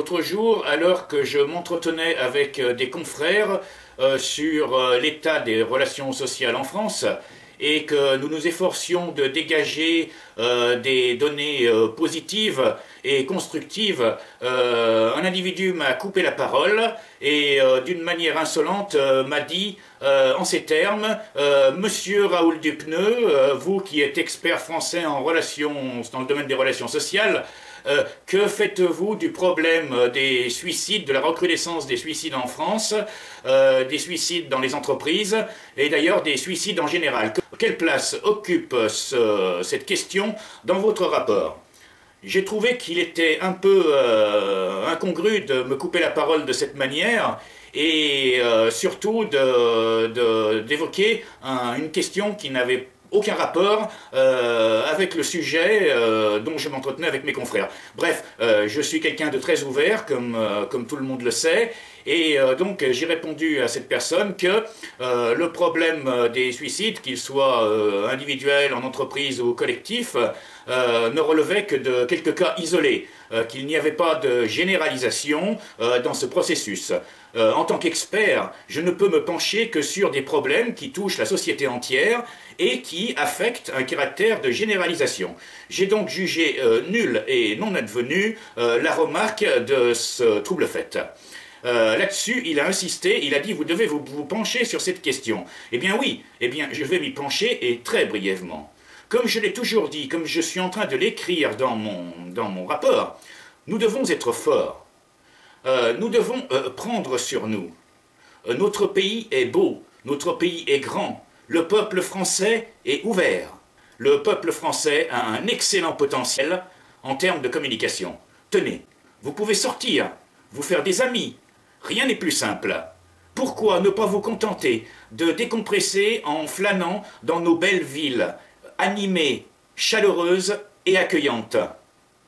L'autre jour, alors que je m'entretenais avec des confrères sur l'état des relations sociales en France, et que nous nous efforcions de dégager des données positives et constructives, un individu m'a coupé la parole et d'une manière insolente m'a dit en ces termes, Monsieur Raoul Dupneux, vous qui êtes expert français en relations, dans le domaine des relations sociales, que faites-vous du problème des suicides, de la recrudescence des suicides en France, des suicides dans les entreprises et d'ailleurs des suicides en général? Quelle place occupe cette question dans votre rapport? J'ai trouvé qu'il était un peu incongru de me couper la parole de cette manière et surtout d'évoquer une question qui n'avait aucun rapport avec le sujet dont je m'entretenais avec mes confrères. Bref, je suis quelqu'un de très ouvert, comme tout le monde le sait, et donc j'ai répondu à cette personne que le problème des suicides, qu'ils soient individuels, en entreprise ou collectifs, ne relevait que de quelques cas isolés, qu'il n'y avait pas de généralisation dans ce processus. En tant qu'expert, je ne peux me pencher que sur des problèmes qui touchent la société entière et qui affectent un caractère de généralisation. J'ai donc jugé nulle et non advenue la remarque de ce trouble fait. Là-dessus, il a insisté, il a dit « vous devez vous pencher sur cette question ». Eh bien oui, je vais m'y pencher et très brièvement. Comme je l'ai toujours dit, comme je suis en train de l'écrire dans mon rapport, nous devons être forts. Nous devons prendre sur nous. Notre pays est beau, notre pays est grand, le peuple français est ouvert. Le peuple français a un excellent potentiel en termes de communication. Tenez, vous pouvez sortir, vous faire des amis, rien n'est plus simple. Pourquoi ne pas vous contenter de décompresser en flânant dans nos belles villes, animées, chaleureuses et accueillantes?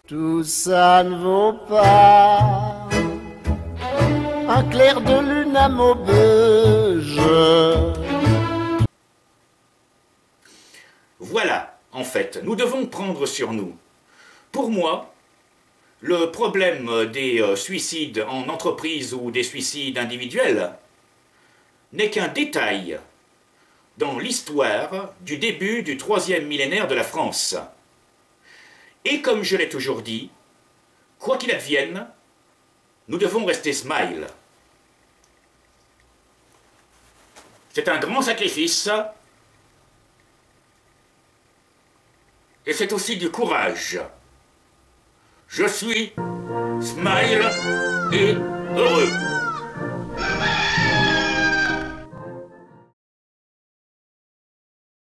Tout ça ne vaut pas un clair de lune à Maubeuge. Voilà, en fait, nous devons prendre sur nous. Pour moi, le problème des suicides en entreprise ou des suicides individuels n'est qu'un détail dans l'histoire du début du 3e millénaire de la France. Et comme je l'ai toujours dit, quoi qu'il advienne, nous devons rester smile. C'est un grand sacrifice, et c'est aussi du courage. Je suis smile et heureux.